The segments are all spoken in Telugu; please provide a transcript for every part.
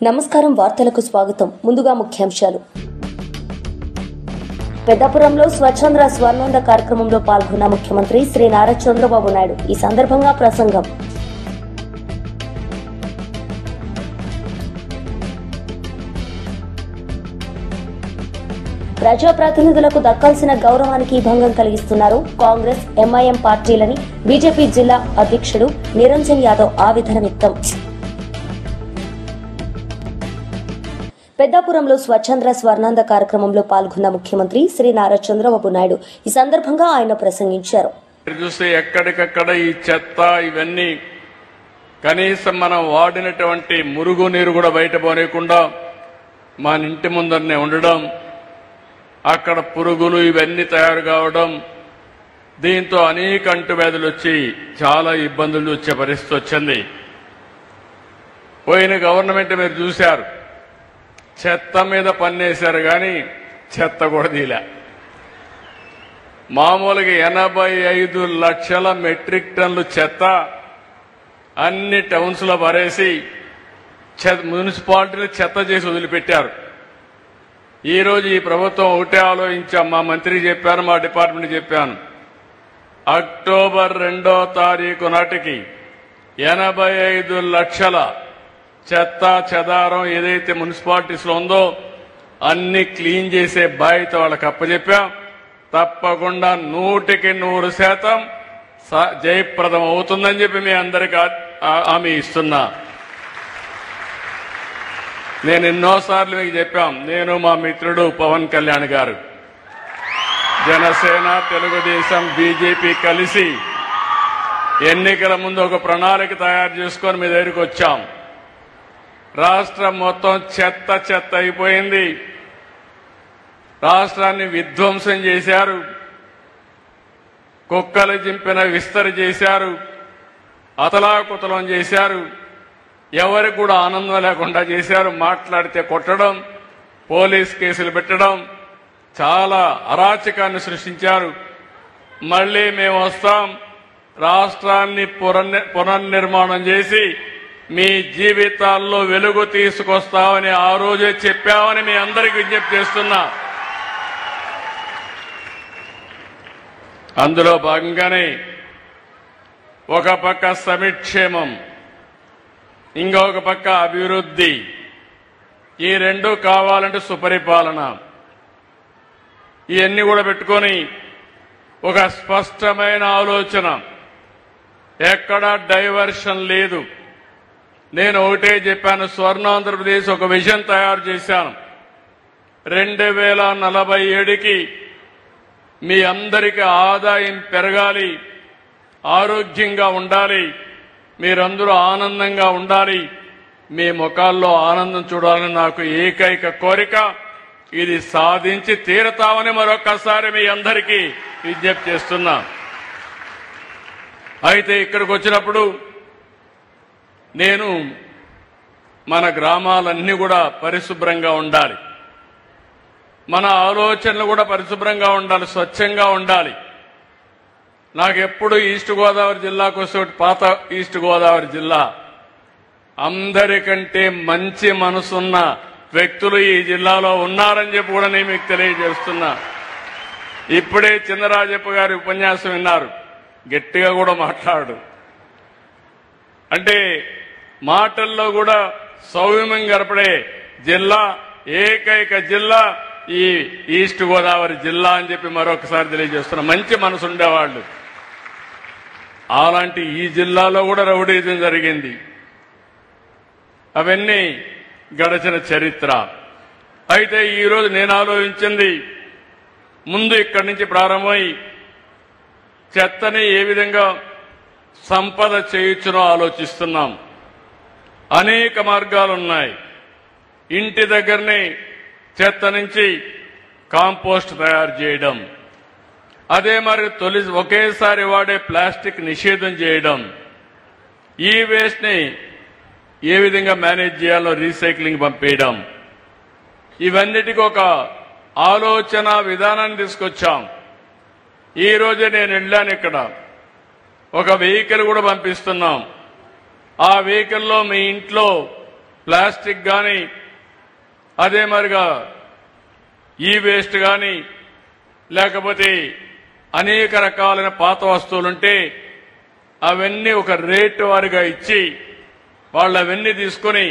నమస్కారం వార్తలకు స్వాగతం. ముందుగా ముఖ్యాంశాలు. పెద్దాపురంలో స్వచ్ఛంద్ర స్వర్ణాంద కార్యక్రమంలో పాల్గొన్న ముఖ్యమంత్రి శ్రీ నారా చంద్రబాబు నాయుడు. ఈ సందర్భంగా ప్రసంగం. ప్రజాప్రతినిధులకు దక్కాల్సిన గౌరవానికి భంగం కలిగిస్తున్నారు కాంగ్రెస్, ఎంఐఎం పార్టీలని బీజేపీ జిల్లా అధ్యక్షుడు నిరంజన్ యాదవ్ ఆవేదన వ్యక్తం. పెద్దాపురంలో స్వచ్ఛంద్ర స్వర్ణాంద కార్యక్రమంలో పాల్గొన్న ముఖ్యమంత్రి శ్రీ నారా చంద్రబాబు నాయుడు. ఈ సందర్భంగా ఆయన ప్రసంగించారు. చూస్తే ఎక్కడికక్కడ ఈ చెత్త ఇవన్నీ కనీసం మనం వాడినటువంటి మురుగు నీరు కూడా బయట పోనీయకుండా మన ఇంటి ముందరనే ఉండడం, అక్కడ పురుగులు ఇవన్నీ తయారు కావడం, దీంతో అనేక అంటువ్యాధులు వచ్చి చాలా ఇబ్బందులు వచ్చే పరిస్థితి వచ్చింది. పోయిన గవర్నమెంట్ మీరు చూశారు, చెత్త మీద పన్నేశారు కానీ చెత్త కూడా తీలే. మామూలుగా 85 లక్షల మెట్రిక్ టన్నులు చెత్త అన్ని టౌన్స్ లో పరేసి మున్సిపాలిటీని చెత్త చేసి వదిలిపెట్టారు. ఈ రోజు ఈ ప్రభుత్వం ఒకటే ఆలోచించాం. మా మంత్రికి చెప్పాను, మా డిపార్ట్మెంట్ చెప్పాను, అక్టోబర్ 2వ తారీఖు నాటికి 85 లక్షల చెత్త చెదారం ఏదైతే మున్సిపాలిటీస్ లో ఉందో అన్ని క్లీన్ చేసే బాధ్యత వాళ్ళకి అప్పచెప్పాం. తప్పకుండా 100% జయప్రదం అవుతుందని చెప్పి మీ అందరికీ హామీ ఇస్తున్నా. నేను ఎన్నోసార్లు మీకు చెప్పాం, నేను మా మిత్రుడు పవన్ కళ్యాణ్ గారు జనసేన, తెలుగుదేశం, బీజేపీ కలిసి ఎన్నికల ముందు ఒక ప్రణాళిక తయారు చేసుకొని మీ దగ్గరికి వచ్చాం. రాష్ట్రం మొత్తం చెత్త చెత్త అయిపోయింది. రాష్ట్రాన్ని విధ్వంసం చేశారు, కుక్కలు చింపిన విస్తరి చేశారు, అతలాకుతలం చేశారు, ఎవరికి కూడా ఆనందం లేకుండా చేశారు. మాట్లాడితే కొట్టడం, పోలీస్ కేసులు పెట్టడం, చాలా అరాచకాన్ని సృష్టించారు. మళ్లీ మేము వస్తాం, రాష్ట్రాన్ని పునర్నిర్మాణం చేసి మీ జీవితాల్లో వెలుగు తీసుకొస్తామని ఆ రోజే చెప్పామని మీ అందరికీ విజ్ఞప్తి చేస్తున్నా. అందులో భాగంగానే ఒక పక్క సంక్షేమం, ఇంకొక పక్క అభివృద్ధి, ఈ రెండు కావాలంటే సుపరిపాలన, ఇవన్నీ కూడా పెట్టుకొని ఒక స్పష్టమైన ఆలోచన, ఎక్కడా డైవర్షన్ లేదు. నేను ఒకటే చెప్పాను, స్వర్ణాంధ్రప్రదేశ్ ఒక విజన్ తయారు చేశాను. 2047కి మీ అందరికీ ఆదాయం పెరగాలి, ఆరోగ్యంగా ఉండాలి, మీరందరూ ఆనందంగా ఉండాలి, మీ ముఖాల్లో ఆనందం చూడాలని నాకు ఏకైక కోరిక. ఇది సాధించి తీరతామని మరొక్కసారి మీ అందరికీ విజ్ఞప్తి చేస్తున్నా. అయితే ఇక్కడికి వచ్చినప్పుడు నేను మన గ్రామాలన్నీ కూడా పరిశుభ్రంగా ఉండాలి, మన ఆలోచనలు కూడా పరిశుభ్రంగా ఉండాలి, స్వచ్ఛంగా ఉండాలి. నాకెప్పుడు ఈస్ట్ గోదావరి జిల్లాకు వస్తే, పాత ఈస్ట్ గోదావరి జిల్లా, అందరికంటే మంచి మనసున్న వ్యక్తులు ఈ జిల్లాలో ఉన్నారని చెప్పి కూడా నేను మీకు తెలియజేస్తున్నా. ఇప్పుడే చిన్నరాజప్ప గారి ఉపన్యాసం విన్నారు, గట్టిగా కూడా మాట్లాడు అంటే మాటల్లో కూడా సౌమ్యం గడపడే జిల్లా, ఏకైక జిల్లా ఈ ఈస్ట్ గోదావరి జిల్లా అని చెప్పి మరొకసారి తెలియజేస్తున్నా. మంచి మనసు ఉండేవాళ్ళు. అలాంటి ఈ జిల్లాలో కూడా రౌడీజం జరిగింది. అవన్నీ గడచిన చరిత్ర. అయితే ఈరోజు నేను ఆలోచించింది, ముందు ఇక్కడి నుంచి ప్రారంభమై చెత్తని ఏ విధంగా సంపద చేయొచ్చునో ఆలోచిస్తున్నాం. అనేక మార్గాలున్నాయి. ఇంటి దగ్గరనే చెత్త నుంచి కాంపోస్ట్ తయారు చేయడం, అదే మరి ఒకేసారి వాడే ప్లాస్టిక్ నిషేధం చేయడం, ఈ వేస్ట్ ని ఏ విధంగా మేనేజ్ చేయాలో రీసైక్లింగ్ పంపేయడం, ఇవన్నిటికీ ఒక ఆలోచన విధానాన్ని తీసుకొచ్చాం. ఈ రోజే నేను వెళ్ళాను, ఇక్కడ ఒక వెహికల్ కూడా పంపిస్తున్నాం. ఆ వెహికల్లో మీ ఇంట్లో ప్లాస్టిక్ కానీ అదే మరిగా ఈ వేస్ట్ కానీ లేకపోతే అనేక రకాలైన పాత వస్తువులుంటే అవన్నీ ఒక రేటు వారిగా ఇచ్చి వాళ్ళు అవన్నీ తీసుకొని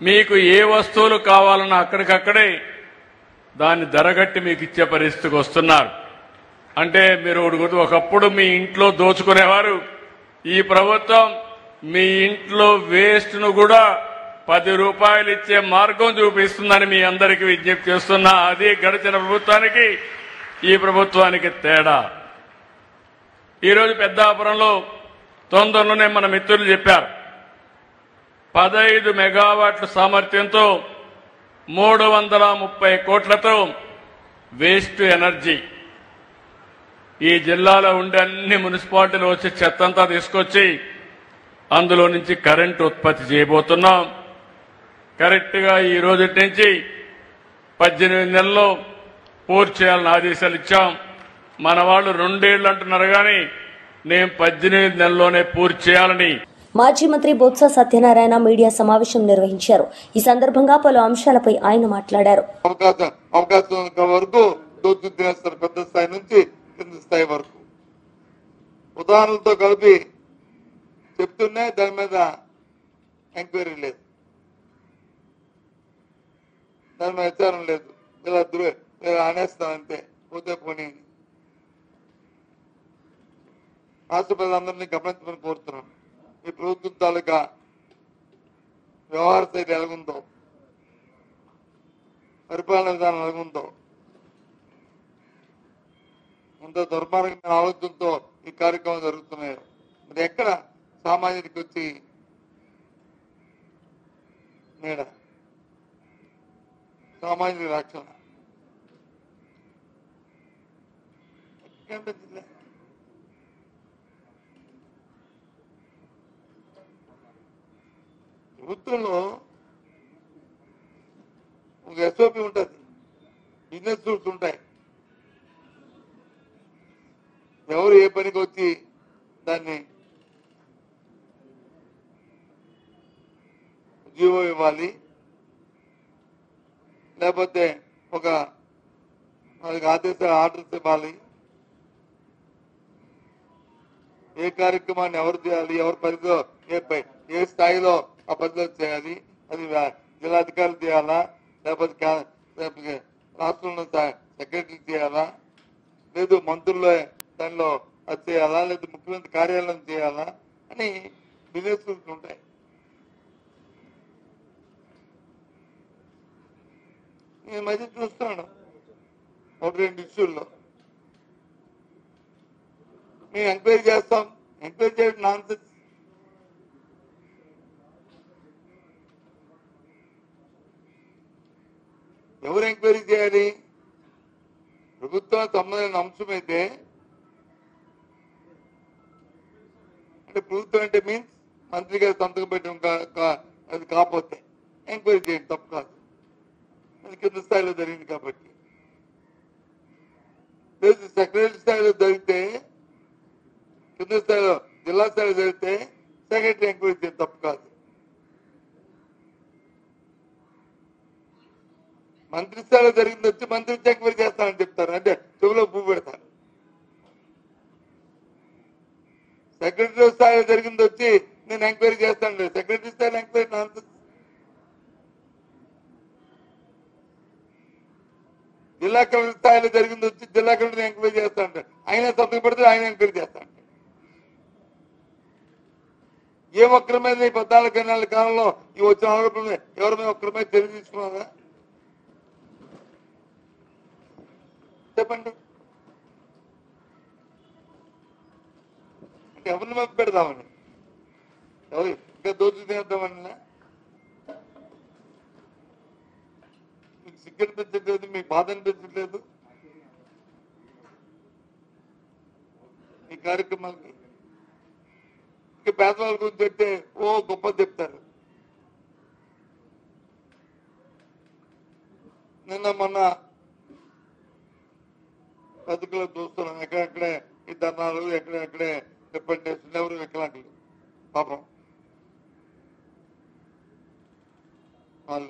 మీకు ఏ వస్తువులు కావాలన్నా అక్కడికక్కడే దాన్ని ధరగట్టి మీకు ఇచ్చే పరిస్థితికి వస్తున్నారు. అంటే మీరు ఒకప్పుడు మీ ఇంట్లో దోచుకునేవారు, ఈ ప్రభుత్వం మీ ఇంట్లో వేస్ట్ ను కూడా 10 రూపాయలు ఇచ్చే మార్గం చూపిస్తుందని మీ అందరికీ విజ్ఞప్తి చేస్తున్నా. అది గడిచిన ప్రభుత్వానికి ఈ ప్రభుత్వానికి తేడా. ఈరోజు పెద్దాపురంలో తొందరలోనే మన మిత్రులు చెప్పారు 15 మెగావాట్ల సామర్థ్యంతో 330 కోట్లతో వేస్ట్ ఎనర్జీ ఈ జిల్లాలో ఉండే అన్ని మున్సిపాలిటీలు వచ్చి చెత్తంతా తీసుకొచ్చి అందులో నుంచి కరెంటు ఉత్పత్తి చేయబోతున్నాం. కరెక్ట్ గా ఈ రోజు నుంచి 18 నెలల్లో పూర్తి చేయాలని ఆదేశాలు ఇచ్చాం. మన వాళ్ళు 2 ఏళ్లు అంటున్నారు కానీ నేను 18 నెలల్లోనే పూర్తి చేయాలని. మాజీ మంత్రి బొత్స సత్యనారాయణ మీడియా సమావేశం నిర్వహించారు. ఈ సందర్భంగా పలు అంశాలపై ఆయన మాట్లాడారు. అవకాశం వరకు దోచుకునేస్తారు, పెద్ద స్థాయి నుంచి కింద స్థాయి వరకు ఉదాహరణలతో కలిపి చెప్తున్నా దాని మీద ఎంక్వైరీ లేదు, దాని మీద విచారం లేదు. ఇలా అనేస్తాం అంతే, పోతే పోనీ. రాష్ట్ర ప్రజలందరినీ గమనించమని కోరుతున్నాం. ఈ ప్రభుత్వం తాలూకా వ్యవహార శైలి ఎలాగుందో, పరిపాలన విధానం ఎలాగుందో, ఇంత దుర్మార్గమైన ఆలోచనతో ఈ కార్యక్రమం జరుగుతున్నాయి. మరి ఎక్కడ సామాన్యుడికి వచ్చి నీడ, సామాన్యుడి రక్షణ కనిపించింది. ప్రభుత్వంలో ఒక ఎస్ఓపి ఉంటుంది, బిజినెస్ రూల్స్ ఉంటాయి. ఎవరు ఏ పనికి వచ్చి దాన్ని జీవో ఇవ్వాలి, లేకపోతే ఒక ఆర్డర్స్ ఇవ్వాలి, ఏ కార్యక్రమాన్ని ఎవరు చేయాలి, ఎవరి పరిధిలో ఏ స్థాయిలో ఆ పరిధిలో చేయాలి, అది జిల్లాధికారులు చేయాలా, లేకపోతే రాష్ట్రంలో సెక్రటరీ చేయాలా, లేదు మంత్రుల్లో దానిలో అది చేయాలా, లేదా ముఖ్యమంత్రి కార్యాలయం చేయాలా అని బిజినెస్ రూల్స్ ఉంటాయి. నేను మధ్య చూస్తున్నాను 1-2 ఇష్యూల్లో మేము ఎంక్వైరీ చేస్తాం. ఎంక్వైరీ చేయడం నాన్ సెన్స్. ఎవరు ఎంక్వైరీ చేయాలి? ప్రభుత్వం సంబంధించిన అంశం అయితే, అంటే ప్రభుత్వం అంటే మీన్స్ మంత్రి గారు సంతకం పెట్టడం అది కాకపోతే ఎంక్వైరీ చేయడం తప్పు కాదు, అది కింద స్థాయిలో జరిగింది కాబట్టి. లేదు సెక్రటరీ స్థాయిలో జరిగితే, కింద స్థాయిలో జిల్లా స్థాయిలో జరిగితే సెక్రటరీ ఎంక్వైరీ చేయడం తప్పు కాదు. మంత్రి స్థాయిలో జరిగింది వచ్చి మంత్రి ఎంక్వైరీ చేస్తానని చెప్తారు, అంటే చెవులో పువ్వు పెడతారు. సెక్రటరీ స్థాయిలో జరిగింది వచ్చి నేను ఎంక్వైరీ చేస్తాను లేదు. సెక్రటరీ స్థాయిలో ఎంక్వైరీ నాన్సెన్స్. జిల్లా కలెక్టర్ స్థాయిలో జరిగింది వచ్చి జిల్లా కలెక్టర్ ఎంక్వైరీ చేస్తానంటే ఆయన సంతకం పెడితే ఆయన ఎంక్వైరీ చేస్తానంటే ఏ ఒక్కరి మీద ఈ 14 నెలల కాలంలో ఈ వచ్చిన ఆరోపణలు ఎవరి మీద ఒక్కరి మీద చర్య తీసుకున్నారా చెప్పండి. అంటే ఎవరిని మీద పెడదామని, ఎవరు ఇంకా దోచు తినేద్దామని మీకు సిగ్గు అనిపించట్లేదు, మీకు బాధ అనిపించట్లేదు ఈ కార్యక్రమాలకి. ఇంకా పేదవాళ్ళ గురించి చెప్తే ఓ గొప్ప చెప్తారు. నిన్న మొన్న బతుకులో చూస్తున్నాం, ఎక్కడెక్కడే ఈ ధర్నాలు, ఎక్కడెక్కడే రిప్రజెంటేషన్, ఎవరు వికలాంగులు పాపం వాళ్ళ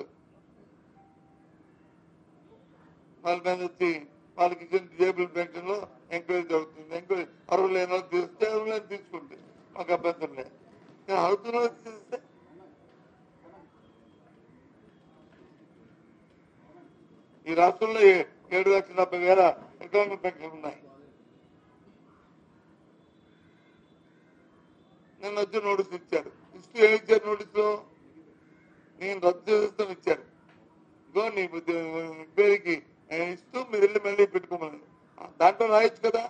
మీద వచ్చి వాళ్ళకి ఇచ్చిన డిజేబుల్ పెన్షన్ లో ఎంక్వైరీ జరుగుతుంది. ఎంక్వైరీ అర్హులు లేని వాళ్ళు తీస్తే అర్హులు తీసుకుంటే మాకు అభ్యంతరం లేదు. నేను అడుగుతున్న తీస్తే ఈ రాష్ట్రంలో 7,70,000 వికలాంగుల పెన్షన్లు ఉన్నాయి. నేను వచ్చి నోటీస్ ఇచ్చారు. ఇస్తూ ఏమి ఇచ్చారు? నోటీసులో నేను రద్దు చేస్తాను ఇచ్చారు. ఇగో నీ ఎంక్వైరీకి ఇస్తూ మీరు వెళ్ళి మళ్ళీ పెట్టుకోమని దాంట్లో రాయొచ్చు కదా.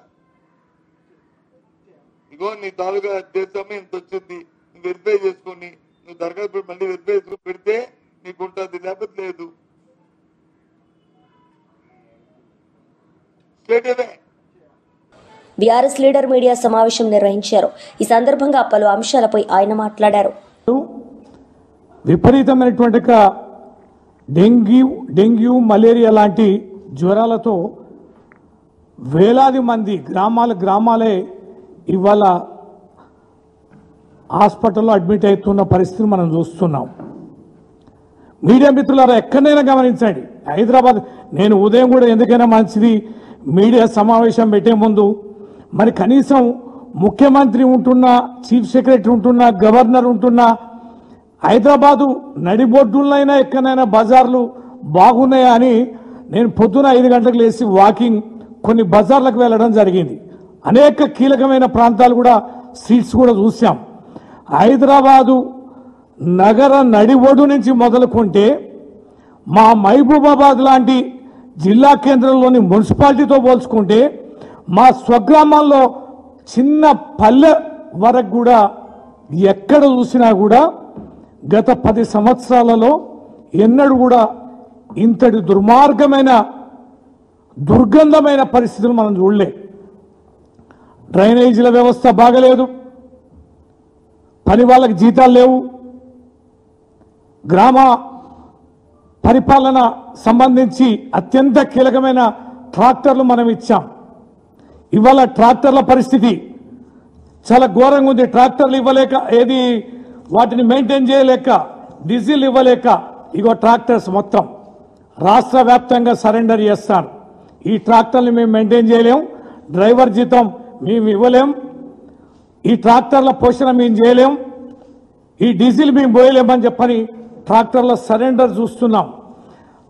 ఇగో నీ తాలూకా చేస్తాము ఇంత వచ్చింది, నువ్వు వెరిఫై చేసుకొని నువ్వు దరఖాస్తు మళ్ళీ వెరిఫై చేసుకుని పెడితే నీకు ఉంటుంది, లేకపోతే లేదు. బీఆర్ఎస్ లీడర్ మీడియా సమావేశం నిర్వహించారు. ఈ సందర్భంగా పలు అంశాలపై ఆయన మాట్లాడారు. విపరీతమైనటువంటి డెంగ్యూ మలేరియా లాంటి జ్వరాలతో వేలాది మంది గ్రామాలే ఇవాళ హాస్పిటల్లో అడ్మిట్ అవుతున్న పరిస్థితిని మనం చూస్తున్నాం. మీడియా మిత్రులారా ఎక్కడైనా గమనించండి. హైదరాబాద్ నేను ఉదయం కూడా ఎందుకైనా మంచిది మీడియా సమావేశం పెట్టే ముందు మరి కనీసం ముఖ్యమంత్రి ఉంటున్నా, చీఫ్ సెక్రటరీ ఉంటున్నా, గవర్నర్ ఉంటున్నా హైదరాబాదు నడిబొడ్డులైనా ఎక్కడైనా బజార్లు బాగున్నాయా అని నేను పొద్దున 5 గంటలకు లేచి వాకింగ్ కొన్ని బజార్లకు వెళ్ళడం జరిగింది. అనేక కీలకమైన ప్రాంతాలు కూడా స్ట్రీట్స్ కూడా చూసాం. హైదరాబాదు నగర నడిబొడ్డు నుంచి మొదలుకుంటే మా మహబూబాబాద్ లాంటి జిల్లా కేంద్రంలోని మున్సిపాలిటీతో పోల్చుకుంటే మా స్వగ్రామాల్లో చిన్న పల్లె వరకు కూడా ఎక్కడ చూసినా కూడా గత 10 సంవత్సరాలలో ఎన్నడూ కూడా ఇంతటి దుర్గంధమైన పరిస్థితులు మనం చూడలే. డ్రైనేజీల వ్యవస్థ బాగలేదు, పని వాళ్ళకి జీతాలు లేవు, గ్రామ పరిపాలన సంబంధించి అత్యంత కీలకమైన ట్రాక్టర్లు మనం ఇచ్చాం. ఇవాళ ట్రాక్టర్ల పరిస్థితి చాలా ఘోరంగా ఉంది. ట్రాక్టర్లు ఇవ్వలేక వాటిని మెయింటైన్ చేయలేక, డీజిల్ ఇవ్వలేక ఇగో ట్రాక్టర్స్ మొత్తం రాష్ట్ర వ్యాప్తంగా సరెండర్ చేస్తాను. ఈ ట్రాక్టర్ని మేము మెయింటైన్ చేయలేం, డ్రైవర్ జీతం మేము ఇవ్వలేం, ఈ ట్రాక్టర్ల పోషణ మేము చేయలేం, ఈ డీజిల్ మేము పోయలేమని చెప్పని ట్రాక్టర్ల సరెండర్ చూస్తున్నాం.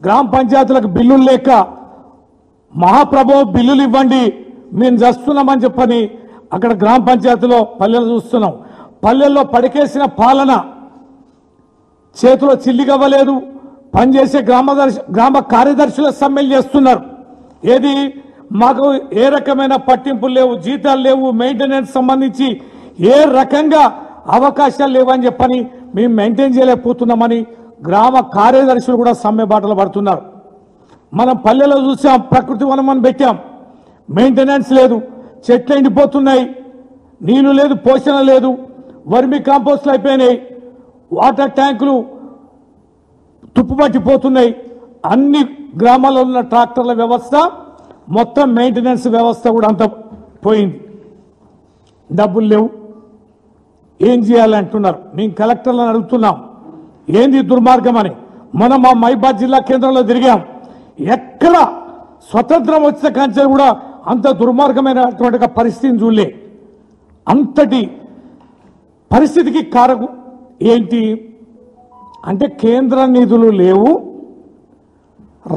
గ్రామ పంచాయతీలకు బిల్లులు లేక మహాప్రభు బిల్లులు ఇవ్వండి మేము చేస్తున్నామని చెప్పని అక్కడ గ్రామ పంచాయతీలో పల్లెలు చూస్తున్నాం. పల్లెల్లో పడికేసిన పాలన చేతిలో చిల్లిగవ్వలేదు. పనిచేసే గ్రామ కార్యదర్శుల సమ్మెలు చేస్తున్నారు. మాకు ఏ రకమైన పట్టింపులు లేవు, జీతాలు లేవు, మెయింటెనెన్స్ సంబంధించి ఏ రకంగా అవకాశాలు లేవని చెప్పని మేము మెయింటైన్ చేయలేకపోతున్నామని గ్రామ కార్యదర్శులు కూడా సమ్మె బాటలు పడుతున్నారు. మనం పల్లెలో చూసాం, ప్రకృతి వనం అని పెట్టాం, మెయింటెనెన్స్ లేదు, చెట్లు ఎండిపోతున్నాయి, నీళ్లు లేదు, పోషణ లేదు, వర్మి కాంపోస్ట్లు అయిపోయినాయి, వాటర్ ట్యాంకులు తుప్పుపట్టిపోతున్నాయి. అన్ని గ్రామాల్లో ఉన్న ట్రాక్టర్ల వ్యవస్థ మొత్తం మెయింటెనెన్స్ వ్యవస్థ కూడా అంత పోయింది. డబ్బులు లేవు, ఏం చేయాలంటున్నారు. మేము కలెక్టర్లను అడుగుతున్నాం ఏంది దుర్మార్గం అని. మనం మా మహిబాద్ జిల్లా కేంద్రంలో తిరిగాం. ఎక్కడ స్వతంత్రం వచ్చిన కంచెలు కూడా అంత దుర్మార్గమైనటువంటి పరిస్థితిని చూడలే. అంతటి పరిస్థితికి కారణం ఏంటి అంటే కేంద్ర నిధులు లేవు,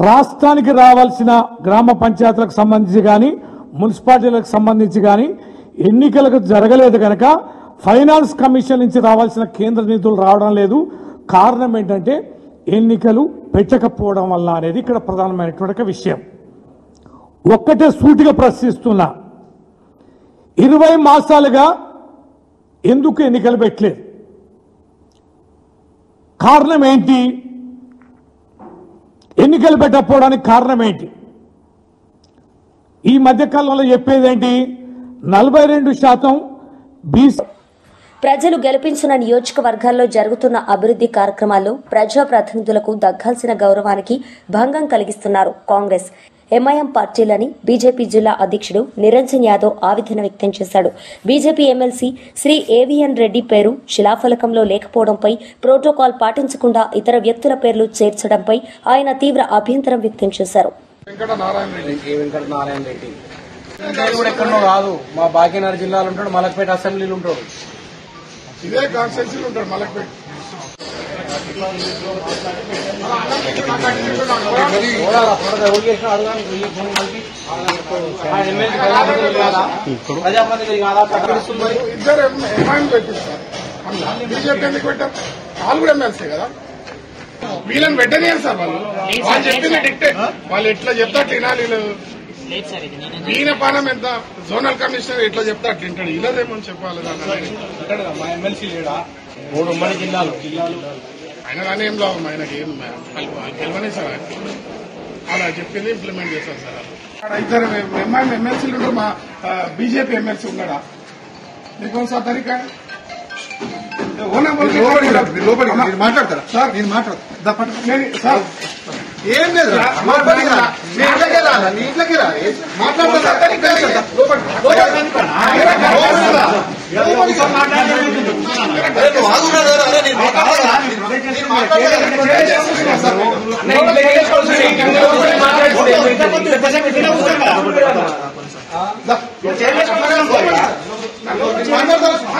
రాష్ట్రానికి రావాల్సిన గ్రామ పంచాయతీలకు సంబంధించి కానీ మున్సిపాలిటీలకు సంబంధించి కానీ ఎన్నికలకు జరగలేదు కనుక ఫైనాన్స్ కమిషన్ నుంచి రావాల్సిన కేంద్ర నిధులు రావడం లేదు. కారణం ఏంటంటే ఎన్నికలు పెట్టకపోవడం వల్ల అనేది ఇక్కడ ప్రధానమైనటువంటి విషయం. ఒక్కటే సూటిగా ప్రశ్నిస్తున్నా, 20 మాసాలుగా ఎందుకు ఎన్నికలు పెట్టలేదు? కారణం ఏంటి? ఎన్నికలు పెట్టకపోవడానికి కారణం ఏంటి? ఈ మధ్యకాలంలో చెప్పేదేంటి? 42% బీసీ. ప్రజలు గెలిపించిన నియోజకవర్గాల్లో జరుగుతున్న అభివృద్ధి కార్యక్రమాల్లో ప్రజాప్రతినిధులకు దక్కాల్సిన గౌరవానికి భంగం కలిగిస్తున్నారు కాంగ్రెస్. ఎంఐఎం పార్టీలని బీజేపీ జిల్లా అధ్యక్షుడు నిరంజన్ యాదవ్ ఆవేదన వ్యక్తం చేశాడు. BJP MLC Shri AVN Reddy పేరు శిలాఫలకంలో లేకపోవడంపై, ప్రోటోకాల్ పాటించకుండా ఇతర వ్యక్తుల పేర్లు చేర్చడంపై ఆయన తీవ్ర అభ్యంతరం వ్యక్తం చేశారు. ఎక్కడో కాదు, మా భాగ్యనగర్ జిల్లాలో ఉంటాడు, మలక్పేట అసెంబ్లీలో ఉంటాడు, ఇదే కాన్స్టిట్యూన్సీలో ఉంటాడు మలక్పేట. ఇద్దరు ఎంఐఎం పెట్టిస్తారు, బీజేపీ ఎందుకు పెట్టారు? వాళ్ళు కూడా ఎమ్మెల్సీ కదా, వీళ్ళని పెట్టనియాలి సార్. వాళ్ళు చెప్పింది డిక్టేట్, వాళ్ళు ఎట్లా చెప్తే అట్లా వినాలి. ఈయన పానం ఎంత, జోనల్ కమిషనర్ ఎట్లా చెప్తే అట్లా వింటాడు, ఇలాదేమో చెప్పాలి. మా ఎమ్మెల్సీ లేడా? 3 ఉమ్మడి జిల్లాలు ఆయన కానీ ఏం లాభం, ఆయనకి ఏం గెలవనే సార్. అలా చెప్పింది ఇంప్లిమెంట్ చేస్తారు సార్. అక్కడ ఇద్దరు ఎంఐఎం ఎమ్మెల్సీలు ఉంటారు, మా బీజేపీ ఎమ్మెల్సీ ఉన్నాడా? నీకు సార్ తరీకా మాట్లాడతారా సార్? నేను మాట్లాడతా సార్, ఏం లేదు, ఇంట్లోకి రా,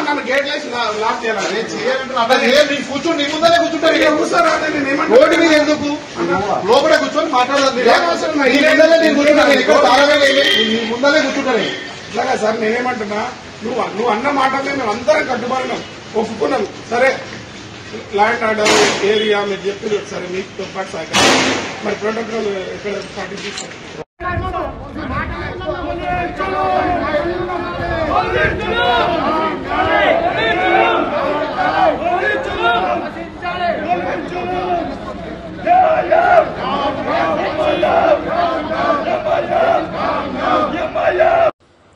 నన్ను గేట్ లేసి లాక్ చేయాలి. కూర్చొని నీ ముందరే కూర్చుంటారు, రోడ్డు మీద ఎందుకు లోపల కూర్చొని మాట్లాడదు. ముందరే కూర్చుంటారు. ఇట్లాగా సార్, నేనేమంటున్నా, నువ్వు అన్న మాటలే మేము అందరం కట్టుబడినాం, ఒప్పుకున్నాం. సరే, ల్యాండ్ ఆర్డర్ ఏరియా మీరు చెప్పింది సరే, మీతో పాటు సహకారం. మరి ప్రోటోకాల్ ఎక్కడ పాటిస్తారు?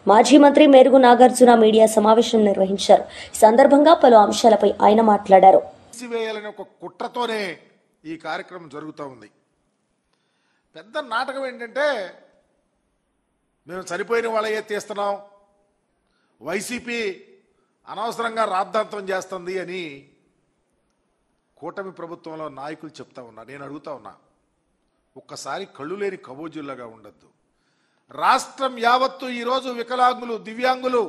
మాజీ మంత్రి మేరుగు నాగార్జున మీడియా సమావేశం నిర్వహించారు. ఈ సందర్భంగా పలు అంశాలపై ఆయన మాట్లాడారు. తీసివేయాలనే ఒక కుట్రతోనే ఈ కార్యక్రమం జరుగుతూ ఉంది. పెద్ద నాటకం ఏంటంటే, మేము చనిపోయిన వాళ్ళే తీస్తున్నాం, వైసీపీ అనవసరంగా రాద్ధాంతం చేస్తుంది అని కూటమి ప్రభుత్వంలో నాయకులు చెప్తా ఉన్నా. నేను అడుగుతా ఉన్నా, ఒక్కసారి కళ్ళు లేని కబోజుల్లాగా ఉండద్దు. రాష్ట్రం యావత్తు ఈరోజు వికలాంగులు, దివ్యాంగులు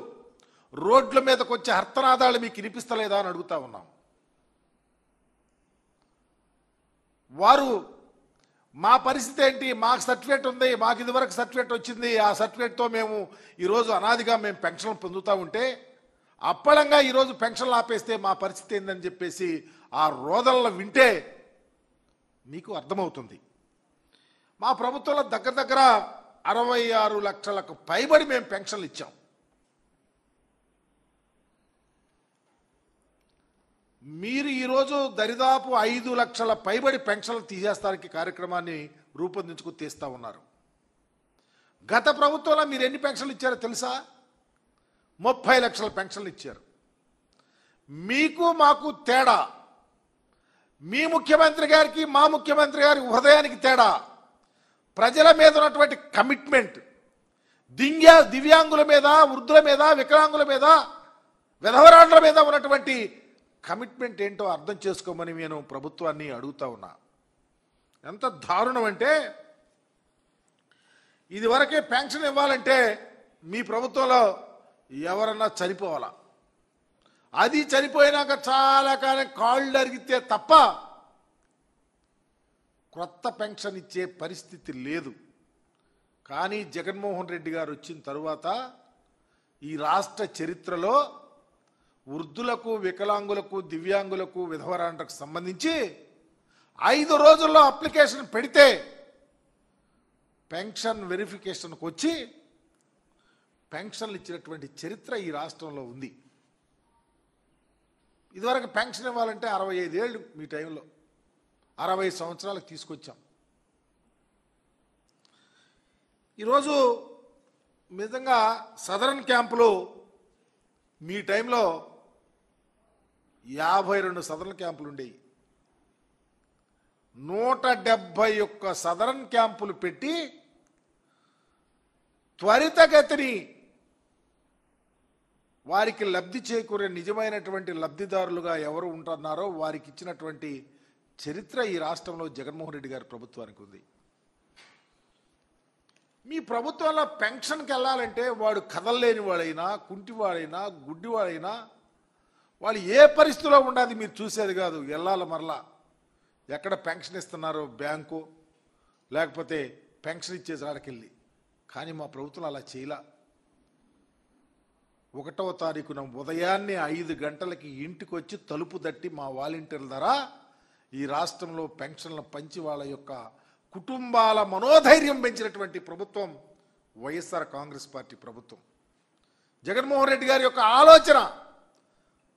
రోడ్ల మీదకి వచ్చే హర్తనాదాలు మీకు వినిపిస్తలేదా అని అడుగుతా ఉన్నాం. వారు మా పరిస్థితి ఏంటి, మాకు సర్టిఫికేట్ ఉంది, మాకు ఇదివరకు సర్టిఫికేట్ వచ్చింది, ఆ సర్టిఫికేట్తో మేము ఈరోజు అనాదిగా మేము పెన్షన్లు పొందుతూ ఉంటే అప్పళంగా ఈరోజు పెన్షన్లు ఆపేస్తే మా పరిస్థితి ఏందని చెప్పేసి ఆ రోదనలు వింటే మీకు అర్థమవుతుంది. మా ప్రభుత్వంలో దగ్గర 66 లక్షలకు పైబడి మేము పెన్షన్లు ఇచ్చాం. మీరు ఈరోజు దరిదాపు 5 లక్షల పైబడి పెన్షన్లు తీసేస్తానికి కార్యక్రమాన్ని రూపొందించుకు తీస్తూ ఉన్నారు. గత ప్రభుత్వంలో మీరు ఎన్ని పెన్షన్లు ఇచ్చారో తెలుసా? 30 లక్షల పెన్షన్లు ఇచ్చారు. మీకు మాకు తేడా, మీ ముఖ్యమంత్రి గారికి మా ముఖ్యమంత్రి గారి హృదయానికి తేడా, ప్రజల మీద ఉన్నటువంటి కమిట్మెంట్, దివ్యాంగుల మీద, వృద్ధుల మీద, వికలాంగుల మీద, విధవరాండ్ల మీద ఉన్నటువంటి కమిట్మెంట్ ఏంటో అర్థం చేసుకోమని నేను ప్రభుత్వాన్ని అడుగుతా ఉన్నా. ఎంత దారుణం అంటే, ఇదివరకే పెన్షన్ ఇవ్వాలంటే మీ ప్రభుత్వంలో ఎవరన్నా చనిపోవాలా, అది చనిపోయినాక చాలా కాలం కాళ్ళు అరిగితే తప్ప కొత్త పెన్షన్ ఇచ్చే పరిస్థితి లేదు. కానీ జగన్మోహన్ రెడ్డి గారు వచ్చిన తరువాత ఈ రాష్ట్ర చరిత్రలో వృద్ధులకు, వికలాంగులకు, దివ్యాంగులకు, విధవరాండ్రకు సంబంధించి 5 రోజుల్లో అప్లికేషన్ పెడితే పెన్షన్ వెరిఫికేషన్కి వచ్చి పెన్షన్లు ఇచ్చినటువంటి చరిత్ర ఈ రాష్ట్రంలో ఉంది. ఇదివరకు పెన్షన్ ఇవ్వాలంటే 65 ఏళ్ళు, మీ టైంలో 60 సంవత్సరాలకు తీసుకొచ్చాం. ఈరోజు నిజంగా సదరన్ క్యాంపులు మీ టైంలో 52 సదరన్ క్యాంపులు ఉండేవి. 171 సదరన్ క్యాంపులు పెట్టి త్వరితగతిని వారికి లబ్ధి చేకూరే నిజమైనటువంటి లబ్ధిదారులుగా ఎవరు ఉంటున్నారో వారికి ఇచ్చినటువంటి చరిత్ర ఈ రాష్ట్రంలో జగన్మోహన్ రెడ్డి గారి ప్రభుత్వానికి ఉంది. మీ ప్రభుత్వంలో పెన్షన్కి వెళ్ళాలంటే వాడు కదలలేని వాడైనా, కుంటివాడైనా, గుడ్డివాడైనా వాళ్ళు ఏ పరిస్థితిలో ఉండదు మీరు చూసేది కాదు. వెళ్ళాలి మరలా ఎక్కడ పెన్షన్ ఇస్తున్నారో బ్యాంకు లేకపోతే పెన్షన్ ఇచ్చేసి ఆడకెళ్ళి. కానీ మా ప్రభుత్వం అలా చేయలా. 1వ తారీఖున ఉదయాన్నే 5 గంటలకి ఇంటికి వచ్చి తలుపు తట్టి మా వాలంటీర్ల ద్వారా ఈ రాష్ట్రంలో పెన్షన్లు పంచి వాళ్ళ యొక్క కుటుంబాల మనోధైర్యం పెంచినటువంటి ప్రభుత్వం వైఎస్ఆర్ కాంగ్రెస్ పార్టీ ప్రభుత్వం. జగన్మోహన్ రెడ్డి గారి యొక్క ఆలోచన,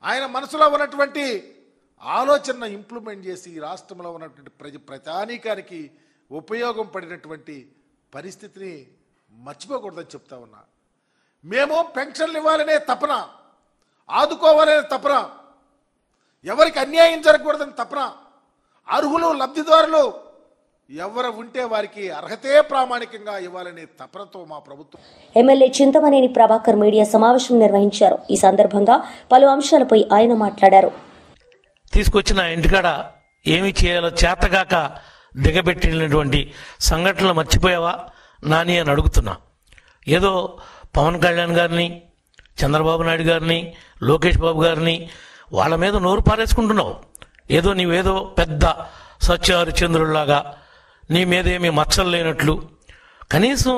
ఆయన మనసులో ఉన్నటువంటి ఆలోచన ఇంప్లిమెంట్ చేసి ఈ రాష్ట్రంలో ఉన్నటువంటి ప్రజానీకానికి ఉపయోగం పడినటువంటి పరిస్థితిని మర్చిపోకూడదని చెప్తా ఉన్నా. మేము పెన్షన్లు ఇవ్వాలనే తపన, ఆదుకోవాలనే తపన, ఎవరికి అన్యాయం జరగకూడదని తపన, అర్హులు లబ్ధిదారులు ఎవరు ఉంటే వారికి అర్హతే ప్రామాణికంగా ఇవ్వాలనే తపనతో మా ప్రభుత్వం. ఎమ్మెల్యే చింతమనేని ప్రభాకర్ మీడియా సమావేశం నిర్వహించారు. ఈ సందర్భంగా పలు అంశాలపై ఆయన మాట్లాడారు. తీసుకొచ్చిన ఇంటికాడ ఏమి చేయాలో చేతగాక దిగబెట్టినటువంటి సంఘటనలు మర్చిపోయావా నాని అని అడుగుతున్నా. ఏదో పవన్ కళ్యాణ్ గారిని, చంద్రబాబు నాయుడు గారిని, లోకేష్ బాబు గారిని వాళ్ళ మీద నోరు పారేసుకుంటున్నావు. ఏదో నీవేదో పెద్ద సత్యహరిచంద్రుల్లాగా నీ మీద ఏమీ మచ్చలు లేనట్లు. కనీసం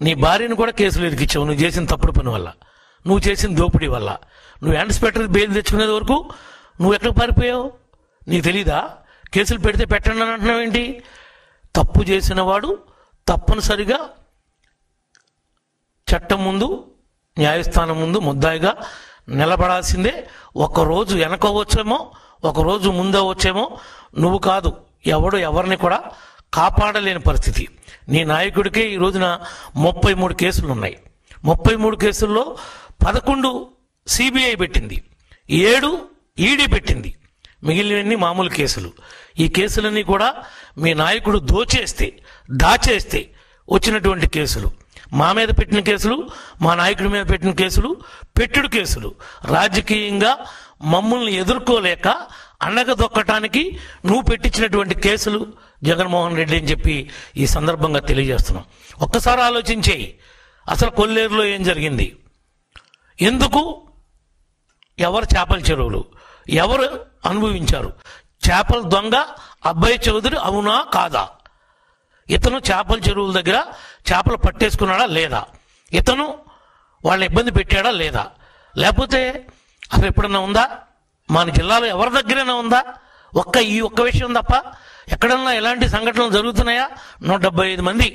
నీ భార్యను కూడా కేసులు ఎదిగించావు నువ్వు చేసిన తప్పుడు పని వల్ల, నువ్వు చేసిన దోపిడీ వల్ల. నువ్వు యాంటిసిపేటరీ బెయిల్ తెచ్చుకునేది వరకు నువ్వు ఎక్కడికి పారిపోయావు నీకు తెలీదా? కేసులు పెడితే పెట్టండి అని అంటున్నావు ఏంటి? తప్పు చేసిన వాడు తప్పనిసరిగా చట్టం ముందు, న్యాయస్థానం ముందు ముద్దాయిగా నిలబడాల్సిందే. ఒకరోజు వెనకవచ్చేమో, ఒకరోజు ముందవచ్చేమో, నువ్వు కాదు ఎవడు ఎవరిని కూడా కాపాడలేని పరిస్థితి. నీ నాయకుడికే ఈ రోజున 33 కేసులు ఉన్నాయి. 33 కేసుల్లో 11 సిబిఐ పెట్టింది, 7 ఈడీ పెట్టింది, మిగిలినవన్నీ మామూలు కేసులు. ఈ కేసులన్నీ కూడా మీ నాయకుడు దాచేస్తే వచ్చినటువంటి కేసులు. మా మీద పెట్టిన కేసులు, మా నాయకుడి మీద పెట్టిన కేసులు పెట్టుడు కేసులు. రాజకీయంగా మమ్మల్ని ఎదుర్కోలేక అణగదొక్కటానికి నువ్వు పెట్టించినటువంటి కేసులు జగన్మోహన్ రెడ్డి అని చెప్పి ఈ సందర్భంగా తెలియజేస్తున్నాం. ఒక్కసారి ఆలోచించేయి, అసలు కొల్లేరులో ఏం జరిగింది? ఎందుకు? ఎవరు చేపల చెరువులు ఎవరు అనుభవించారు? చేపల దొంగ అబ్బాయి చౌదరి అవునా కాదా? ఇతను చేపల చెరువుల దగ్గర చేపలు పట్టేసుకున్నాడా లేదా? ఇతను వాళ్ళని ఇబ్బంది పెట్టాడా లేదా? లేకపోతే అసలు ఎప్పుడన్నా ఉందా? మన జిల్లాలో ఎవరి దగ్గరైనా ఉందా? ఈ ఒక్క విషయం తప్ప ఎక్కడన్నా ఎలాంటి సంఘటనలు జరుగుతున్నాయా? 175 మంది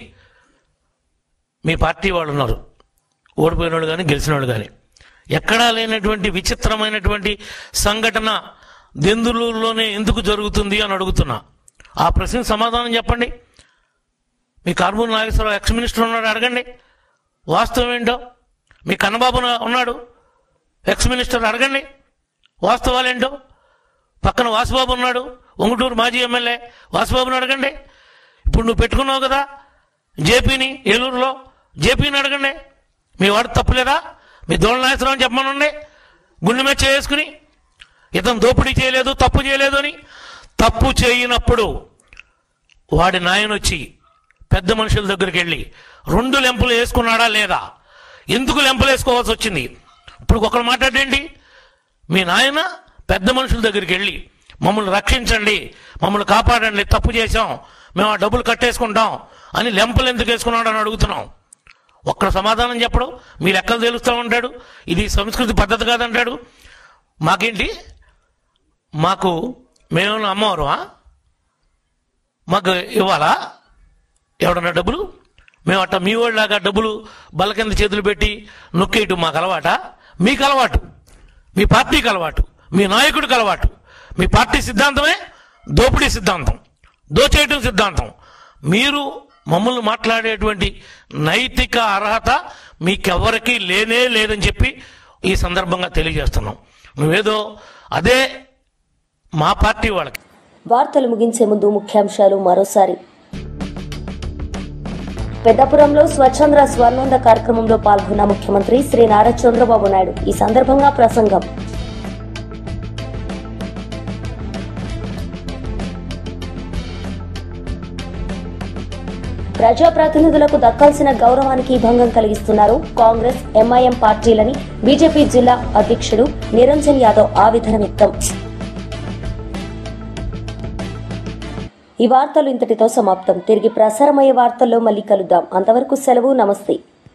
మీ పార్టీ వాళ్ళు ఉన్నారు, ఓడిపోయిన వాళ్ళు కానీ గెలిచిన వాళ్ళు కానీ. ఎక్కడా లేనటువంటి విచిత్రమైనటువంటి సంఘటన దెందులూరులోనే ఎందుకు జరుగుతుంది అని అడుగుతున్నా. ఆ ప్రశ్నకు సమాధానం చెప్పండి. మీ కార్మూరి నాగేశ్వరరావు ఎక్స్ మినిస్టర్ ఉన్నాడు, అడగండి వాస్తవం ఏంటో. మీ కన్నబాబు ఉన్నాడు ఎక్స్ మినిస్టర్, అడగండి వాస్తవాలేంటో. పక్కన వాసుబాబు ఉన్నాడు, ఉంగుటూరు మాజీ ఎమ్మెల్యే, వాసుబాబుని అడగండి. ఇప్పుడు నువ్వు పెట్టుకున్నావు కదా జేపీని, ఏలూరులో జేపీని అడగండి. మీ వాడు తప్పులేదా? మీ దోళ నాగేశ్వరరావు అని చెప్పమనండి. గుండె మీద చేసుకుని ఇతను దోపిడీ చేయలేదు, తప్పు చేయలేదు అని. తప్పు చేయనప్పుడు వాడి నాయనొచ్చి పెద్ద మనుషుల దగ్గరికి వెళ్ళి 2 లెంపలు వేసుకున్నాడా లేదా? ఎందుకు లెంపలు వేసుకోవాల్సి వచ్చింది? ఇప్పుడు ఒకరు మాట్లాడేంటి? మీ నాయన పెద్ద మనుషుల దగ్గరికి వెళ్ళి మమ్మల్ని రక్షించండి, మమ్మల్ని కాపాడండి, తప్పు చేశాం, మేము ఆ డబ్బులు కట్టేసుకుంటాం అని లెంపలు ఎందుకు వేసుకున్నాడు అని అడుగుతున్నాం. ఒక్కడ సమాధానం చెప్పడు. మీ లెక్కలు తెలుస్తూ ఉంటాడు, ఇది సంస్కృతి పద్ధతి కాదంటాడు. మాకేంటి? మేమేమన్నా అమ్మవారువా? మాకు ఇవ్వాలా ఎవడన్నా డబ్బులు? మేము అట్ట మీ వాళ్ళలాగా డబ్బులు బల్ల కింద చేతులు పెట్టి నొక్కేయటం మాకు అలవాట? మీకు అలవాటు, మీ పార్టీకి అలవాటు, మీ నాయకుడికి అలవాటు. మీ పార్టీ సిద్ధాంతమే దోపిడీ సిద్ధాంతం, దోచేయటం సిద్ధాంతం. మీరు మమ్మల్ని మాట్లాడేటువంటి నైతిక అర్హత మీకెవరికి లేనే లేదని చెప్పి ఈ సందర్భంగా తెలియజేస్తున్నాం. నువ్వేదో అదే మా పార్టీ వాళ్ళకి. వార్తలు ముగించే ముందు ముఖ్యాంశాలు మరోసారి. పెద్దపురంలో స్వచ్ఛంద్ర స్వర్ణాంద కార్యక్రమంలో పాల్గొన్న ముఖ్యమంత్రి శ్రీ నారా చంద్రబాబు నాయుడు. ఈ సందర్భంగా ప్రసంగం. ప్రజాప్రతినిధులకు దక్కాల్సిన గౌరవానికి భంగం కలిగిస్తున్నారు కాంగ్రెస్, ఎంఐఎం పార్టీలని బీజేపీ జిల్లా అధ్యక్షుడు నిరంజన్ యాదవ్ ఆవేదన వ్యక్తం. ఈ వార్తలు ఇంతటితో సమాప్తం. తిరిగి ప్రసారమయ్యే వార్తల్లో మళ్ళీ కలుద్దాం. అంతవరకు సెలవు. నమస్తే.